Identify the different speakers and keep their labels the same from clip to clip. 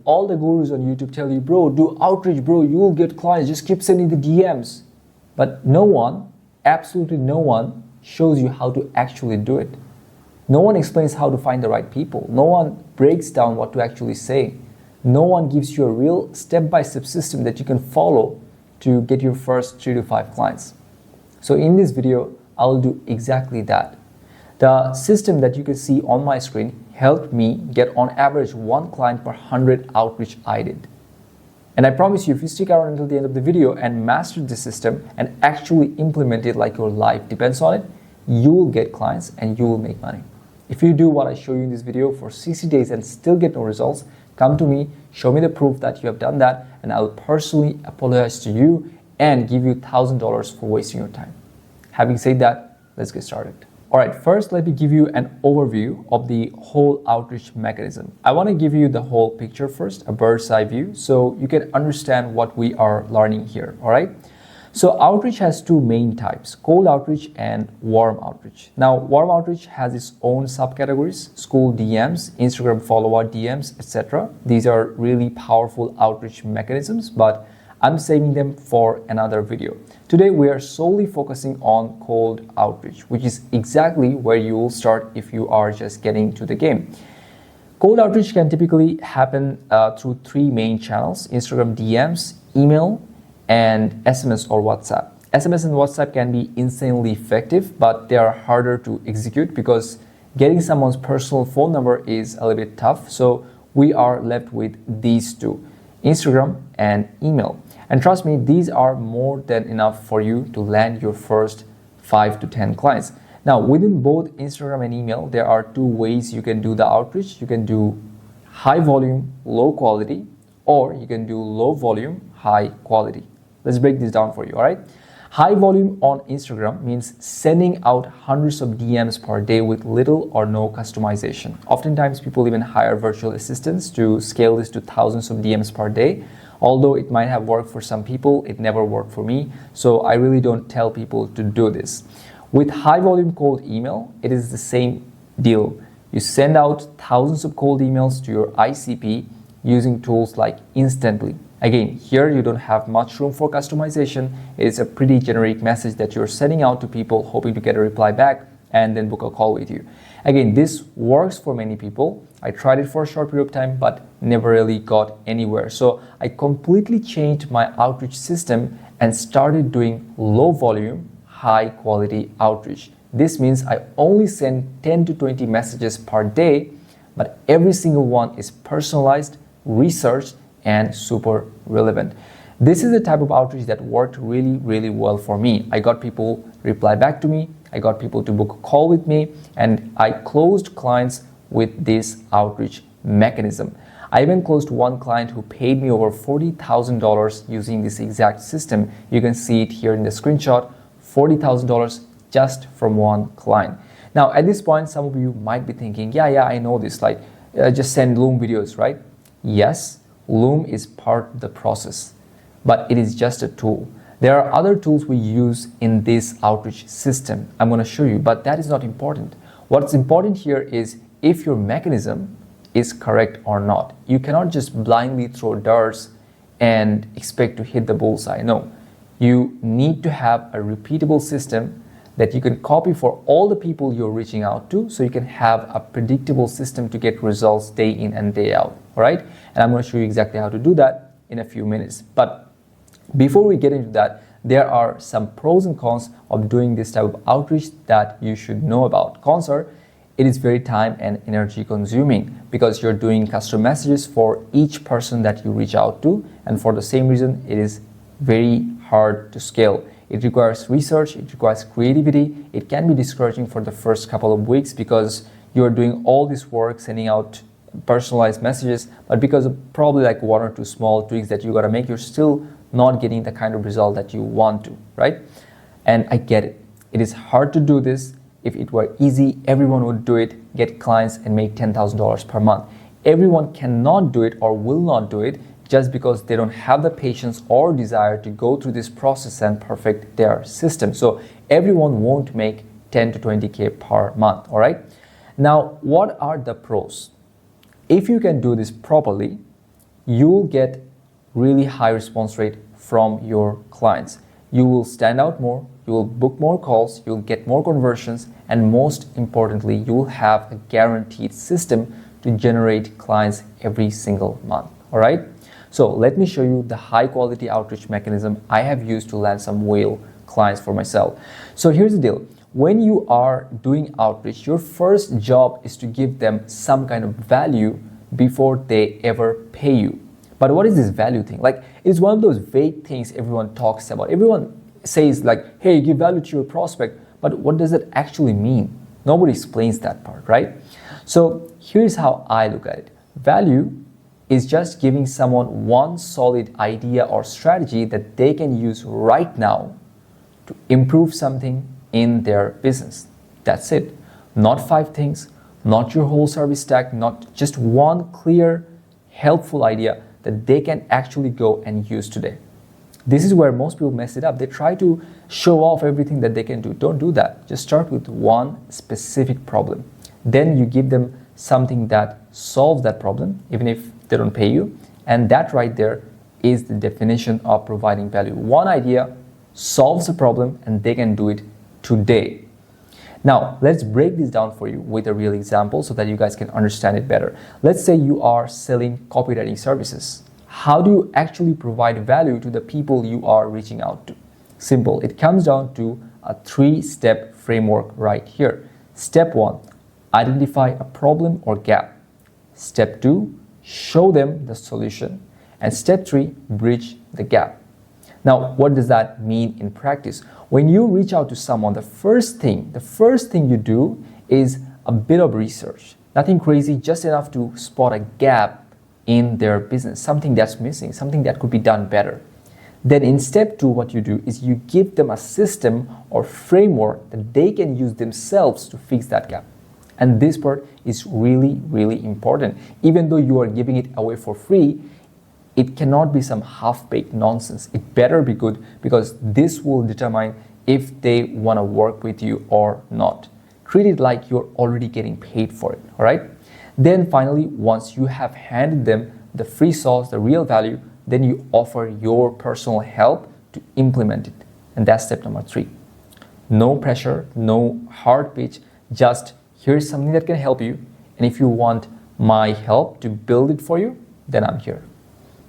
Speaker 1: all the gurus on YouTube tell you, bro, do outreach, bro, you will get clients, just keep sending the DMs. But no one, absolutely no one, shows you how to actually do it. No one explains how to find the right people. No one breaks down what to actually say. No one gives you a real step-by-step system that you can follow to get your first 3 to 5 clients. So in this video, I'll do exactly that. The system that you can see on my screen helped me get on average 1 client per 100 outreach I did. And I promise you, if you stick around until the end of the video and master this system and actually implement it like your life depends on it, you will get clients and you will make money. If you do what I show you in this video for 60 days and still get no results, come to me, show me the proof that you have done that, and I'll personally apologize to you and give you $1,000 for wasting your time. Having said that, let's get started. All right, first let me give you an overview of the whole outreach mechanism. I want to give you the whole picture first, a bird's eye view, so you can understand what we are learning here, all right? So outreach has 2 main types, cold outreach and warm outreach. Now, warm outreach has its own subcategories, school DMs, Instagram follower DMs, etc. These are really powerful outreach mechanisms, but I'm saving them for another video. Today, we are solely focusing on cold outreach, which is exactly where you will start if you are just getting to the game. Cold outreach can typically happen through 3 main channels, Instagram DMs, email, and SMS or WhatsApp. SMS and WhatsApp can be insanely effective, but they are harder to execute because getting someone's personal phone number is a little bit tough. So we are left with these 2, Instagram and email. And trust me, these are more than enough for you to land your first 5 to 10 clients. Now, within both Instagram and email, there are 2 ways you can do the outreach. You can do high volume, low quality, or you can do low volume, high quality. Let's break this down for you, all right? High volume on Instagram means sending out hundreds of DMs per day with little or no customization. Oftentimes, people even hire virtual assistants to scale this to thousands of DMs per day. Although it might have worked for some people, it never worked for me. So I really don't tell people to do this. With high volume cold email, it is the same deal. You send out thousands of cold emails to your ICP using tools like Instantly. Again, here you don't have much room for customization. It's a pretty generic message that you're sending out to people hoping to get a reply back and then book a call with you. Again, this works for many people. I tried it for a short period of time, but never really got anywhere. So I completely changed my outreach system and started doing low volume, high quality outreach. This means I only send 10 to 20 messages per day, but every single one is personalized, researched, and super relevant. This is the type of outreach that worked really, really well for me. I got people reply back to me, I got people to book a call with me, and I closed clients with this outreach mechanism. I even closed 1 client who paid me over $40,000 using this exact system. You can see it here in the screenshot, $40,000 just from 1 client. Now, at this point, some of you might be thinking, yeah, I know this, like just send Loom videos, right? Yes, Loom is part of the process, but it is just a tool. There are other tools we use in this outreach system. I'm going to show you, but that is not important. What's important here is if your mechanism is correct or not. You cannot just blindly throw darts and expect to hit the bullseye. No, you need to have a repeatable system that you can copy for all the people you're reaching out to, so you can have a predictable system to get results day in and day out, all right? And I'm going to show you exactly how to do that in a few minutes. But before we get into that, there are some pros and cons of doing this type of outreach that you should know about. Cons are, it is very time and energy consuming because you're doing custom messages for each person that you reach out to, and for the same reason, it is very hard to scale. It requires research, it requires creativity. It can be discouraging for the first couple of weeks because you're doing all this work, sending out personalized messages, but because of probably like 1 or 2 small tweaks that you gotta make, you're still not getting the kind of result that you want to, right? And I get it. It is hard to do this. If it were easy, everyone would do it, get clients and make $10,000 per month. Everyone cannot do it or will not do it just because they don't have the patience or desire to go through this process and perfect their system. So everyone won't make 10 to 20K per month, all right? Now, what are the pros? If you can do this properly, you'll get really high response rate from your clients. You will stand out more, you will book more calls, you'll get more conversions, and most importantly, you will have a guaranteed system to generate clients every single month. All right? So let me show you the high quality outreach mechanism I have used to land some whale clients for myself. So here's the deal. When you are doing outreach, your first job is to give them some kind of value before they ever pay you. But what is this value thing? Like, it's one of those vague things everyone talks about. Everyone says like, hey, give value to your prospect, but what does it actually mean? Nobody explains that part, right? So here's how I look at it. Value is just giving someone one solid idea or strategy that they can use right now to improve something in their business. That's it. Not 5 things, not your whole service stack, not just one clear, helpful idea that they can actually go and use today. This is where most people mess it up. They try to show off everything that they can do. Don't do that. Just start with one specific problem. Then you give them something that solves that problem, even if they don't pay you. And that right there is the definition of providing value. One idea solves a problem and they can do it today. Now, let's break this down for you with a real example so that you guys can understand it better. Let's say you are selling copywriting services. How do you actually provide value to the people you are reaching out to? Simple. It comes down to a 3-step framework right here. Step 1, identify a problem or gap. Step 2, show them the solution. And step 3, bridge the gap. Now, what does that mean in practice? When you reach out to someone, the first thing you do is a bit of research. Nothing crazy, just enough to spot a gap in their business, something that's missing, something that could be done better. Then in step 2, what you do is you give them a system or framework that they can use themselves to fix that gap. And this part is really, really important. Even though you are giving it away for free, it cannot be some half-baked nonsense. It better be good, because this will determine if they want to work with you or not. Treat it like you're already getting paid for it, all right? Then finally, once you have handed them the free sauce, the real value, then you offer your personal help to implement it. And that's step number 3. No pressure, no hard pitch, just here's something that can help you. And if you want my help to build it for you, then I'm here.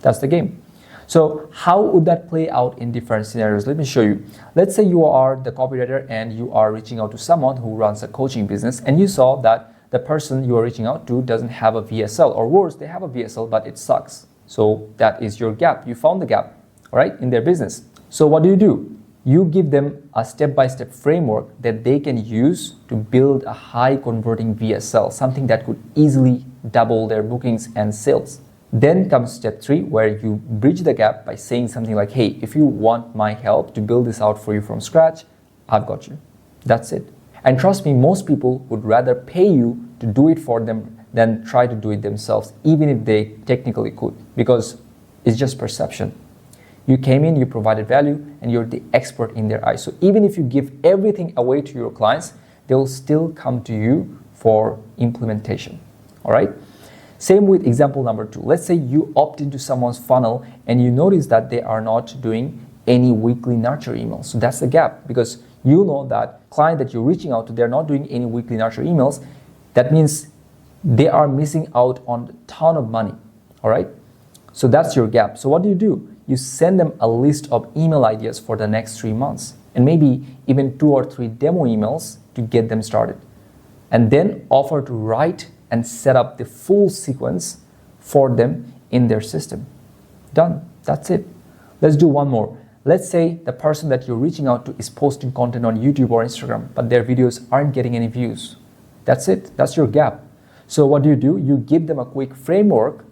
Speaker 1: That's the game. So how would that play out in different scenarios? Let me show you. Let's say you are the copywriter and you are reaching out to someone who runs a coaching business, and you saw that the person you are reaching out to doesn't have a VSL, or worse, they have a VSL, but it sucks. So that is your gap. You found the gap, all right, in their business. So what do? You give them a step-by-step framework that they can use to build a high converting VSL, something that could easily double their bookings and sales. Then comes step 3, where you bridge the gap by saying something like, hey, if you want my help to build this out for you from scratch, I've got you. That's it. And trust me, most people would rather pay you to do it for them than try to do it themselves, even if they technically could, because it's just perception. You came in, you provided value, and you're the expert in their eyes. So even if you give everything away to your clients, they'll still come to you for implementation, all right? Same with example number 2. Let's say you opt into someone's funnel and you notice that they are not doing any weekly nurture emails. So that's the gap, because you know that client that you're reaching out to, they're not doing any weekly nurture emails. That means they are missing out on a ton of money, all right? So that's your gap. So what do? You send them a list of email ideas for the next 3 months, and maybe even 2 or 3 demo emails to get them started. And then offer to write and set up the full sequence for them in their system. Done. That's it. Let's do one more. Let's say the person that you're reaching out to is posting content on YouTube or Instagram, but their videos aren't getting any views. That's it. That's your gap. So what do? You give them a quick framework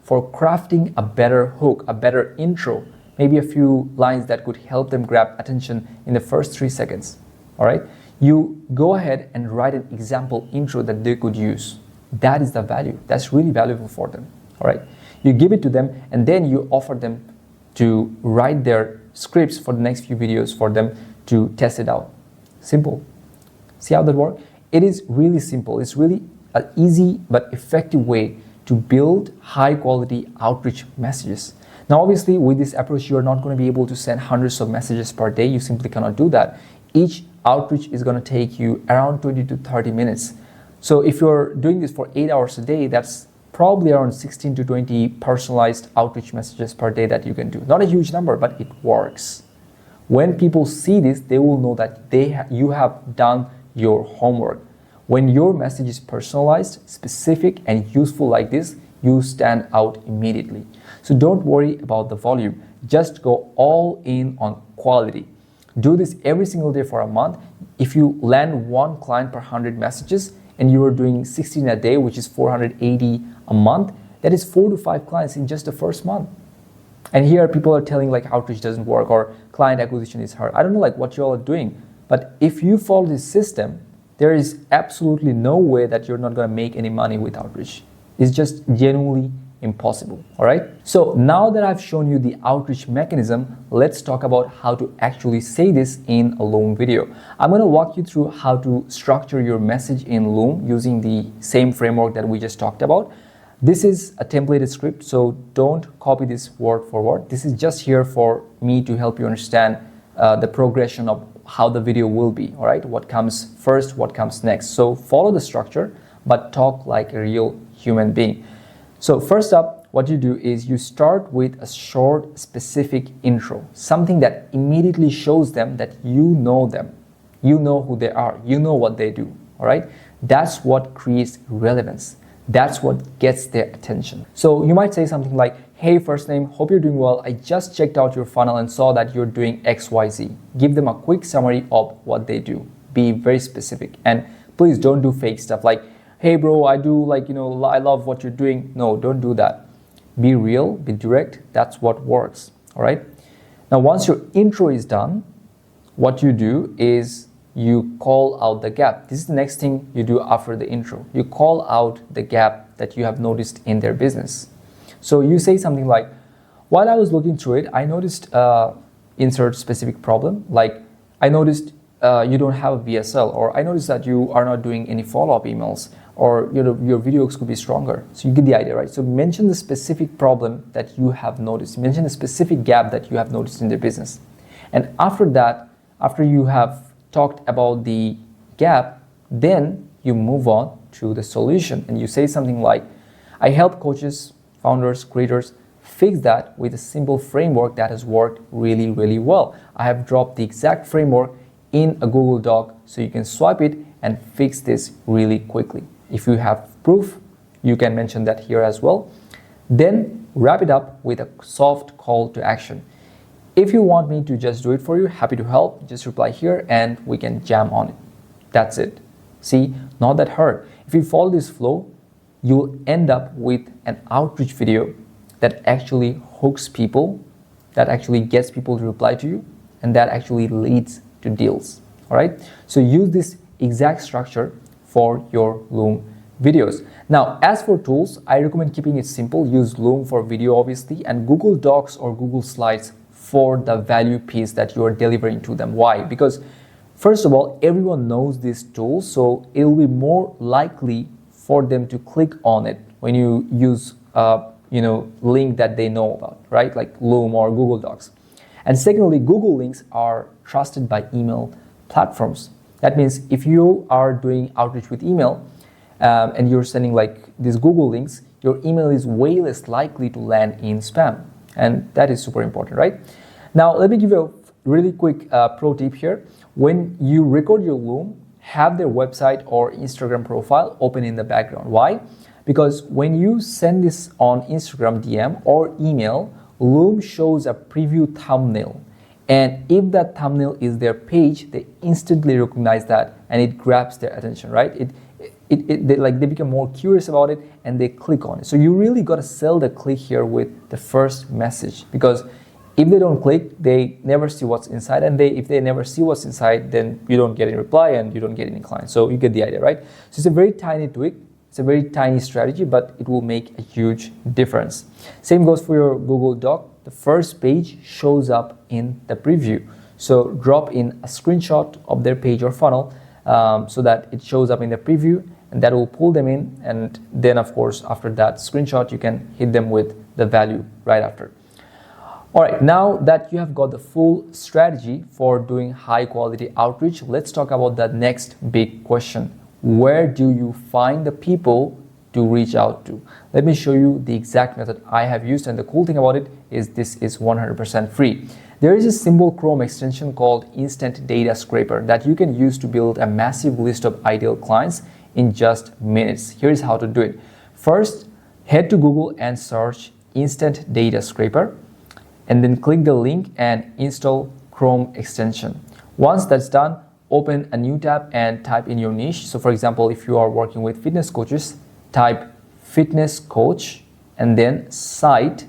Speaker 1: for crafting a better hook, a better intro, maybe a few lines that could help them grab attention in the first 3 seconds. All right? You go ahead and write an example intro that they could use. That is the value. That's really valuable for them. All right? You give it to them, and then you offer them to write their scripts for the next few videos for them to test it out. Simple. See how that works? It is really simple. It's really an easy but effective way to to build high quality outreach messages. Now, obviously, with this approach, you are not going to be able to send hundreds of messages per day. You simply cannot do that. Each outreach is going to take you around 20 to 30 minutes. So if you're doing this for 8 hours a day, that's probably around 16 to 20 personalized outreach messages per day that you can do. Not a huge number, but it works. When people see this, they will know that you have done your homework. When your message is personalized, specific, and useful like this, you stand out immediately. So don't worry about the volume. Just go all in on quality. Do this every single day for a month. If you land one client per 100 messages and you are doing 16 a day, which is 480 a month, that is 4 to 5 clients in just the first month. And here people are telling like outreach doesn't work or client acquisition is hard. I don't know like what you all are doing, but if you follow this system, there is absolutely no way that you're not going to make any money with outreach. It's just genuinely impossible. All right. So now that I've shown you the outreach mechanism, let's talk about how to actually say this in a Loom video. I'm going to walk you through how to structure your message in Loom using the same framework that we just talked about. This is a templated script, so don't copy this word for word. This is just here for me to help you understand the progression of how the video will be. All right. What comes first, what comes next. So follow the structure, but talk like a real human being. So first up, what you do is you start with a short, specific intro, something that immediately shows them that you know them, you know who they are, you know what they do, all right? That's what creates relevance. That's what gets their attention. So you might say something like, hey, first name, hope you're doing well. I just checked out your funnel and saw that you're doing XYZ. Give them a quick summary of what they do. Be very specific. And please don't do fake stuff like, hey bro, I do like, I love what you're doing. No, don't do that. Be real, be direct. That's what works. All right. Now, once your intro is done, what you do is you call out the gap. This is the next thing you do after the intro. You call out the gap that you have noticed in their business. So you say something like, while I was looking through it, I noticed insert specific problem. Like I noticed you don't have a VSL, or I noticed that you are not doing any follow-up emails, or your videos could be stronger. So you get the idea, right? So mention the specific problem that you have noticed. Mention the specific gap that you have noticed in their business. And after that, after you have talked about the gap, then you move on to the solution. And you say something like, I help coaches, founders, creators fix that with a simple framework that has worked really, really well. I have dropped the exact framework in a Google Doc so you can swipe it and fix this really quickly. If you have proof, you can mention that here as well. Then wrap it up with a soft call to action. If you want me to just do it for you, happy to help. Just reply here and we can jam on it. That's it. See, not that hard. If you follow this flow, you'll end up with an outreach video that actually hooks people, that actually gets people to reply to you, and that actually leads to deals. All right. So use this exact structure for your Loom videos. Now, as for tools, I recommend keeping it simple. Use Loom for video, obviously, and Google Docs or Google Slides for the value piece that you are delivering to them. Why? Because first of all, everyone knows these tools, so it will be more likely for them to click on it when you use link that they know about, right? Like Loom or Google Docs. And secondly, Google links are trusted by email platforms. That means if you are doing outreach with email and you're sending like these Google links, your email is way less likely to land in spam. And that is super important, right? Now, let me give you a really quick pro tip here. When you record your Loom, have their website or Instagram profile open in the background. Why? Because when you send this on Instagram DM or email, Loom shows a preview thumbnail. And if that thumbnail is their page, they instantly recognize that and it grabs their attention, right? They become more curious about it and they click on it. So you really got to sell the click here with the first message, because if they don't click, they never see what's inside, and if they never see what's inside, then you don't get any reply and you don't get any clients. So you get the idea, right? So it's a very tiny tweak. It's a very tiny strategy, but it will make a huge difference. Same goes for your Google Doc. The first page shows up in the preview. So drop in a screenshot of their page or funnel so that it shows up in the preview, and that will pull them in. And then of course, after that screenshot, you can hit them with the value right after. All right, now that you have got the full strategy for doing high quality outreach, let's talk about the next big question. Where do you find the people to reach out to? Let me show you the exact method I have used, and the cool thing about it is this is 100% free. There is a simple Chrome extension called Instant Data Scraper that you can use to build a massive list of ideal clients in just minutes. Here's how to do it. First, head to Google and search Instant Data Scraper, and then click the link and install Chrome extension. Once that's done, open a new tab and type in your niche. So for example, if you are working with fitness coaches, type fitness coach and then site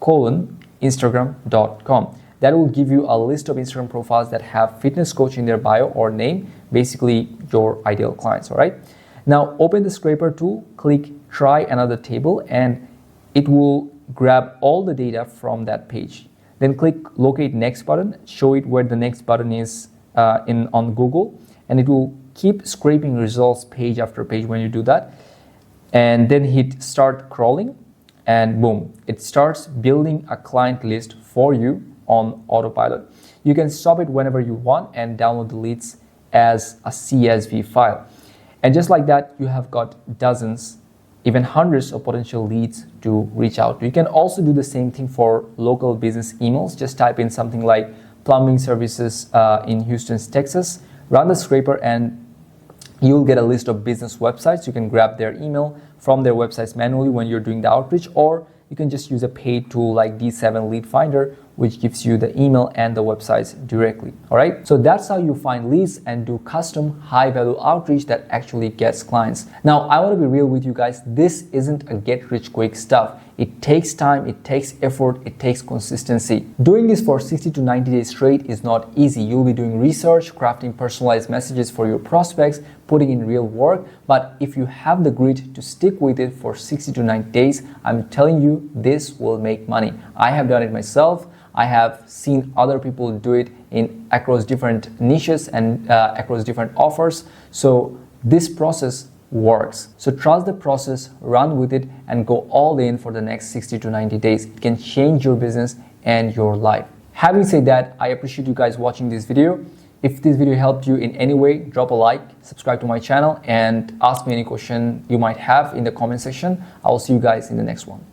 Speaker 1: Instagram.com. That will give you a list of Instagram profiles that have fitness coach in their bio or name, basically your ideal clients. All right. Now open the scraper tool, click try another table, and it will grab all the data from that page. Then click locate next button, show it where the next button is on Google, and it will keep scraping results page after page when you do that. And then hit start crawling, and boom, it starts building a client list for you on autopilot. You can stop it whenever you want and download the leads as a CSV file. And just like that, you have got dozens, even hundreds of potential leads to reach out to. You can also do the same thing for local business emails. Just type in something like plumbing services in Houston, Texas, run the scraper, and you'll get a list of business websites. You can grab their email from their websites manually when you're doing the outreach, or you can just use a paid tool like D7 Lead Finder, which gives you the email and the websites directly. All right. So that's how you find leads and do custom high value outreach that actually gets clients. Now, I want to be real with you guys. This isn't a get rich quick stuff. It takes time, it takes effort, it takes consistency. Doing this for 60 to 90 days straight is not easy. You'll be doing research, crafting personalized messages for your prospects, putting in real work. But if you have the grit to stick with it for 60 to 90 days, I'm telling you, this will make money. I have done it myself. I have seen other people do it across different niches and across different offers. So this process works. So trust the process, run with it, and go all in for the next 60 to 90 days. It can change your business and your life. Having said that, I appreciate you guys watching this video. If this video helped you in any way, drop a like, subscribe to my channel, and ask me any question you might have in the comment section. I will see you guys in the next one.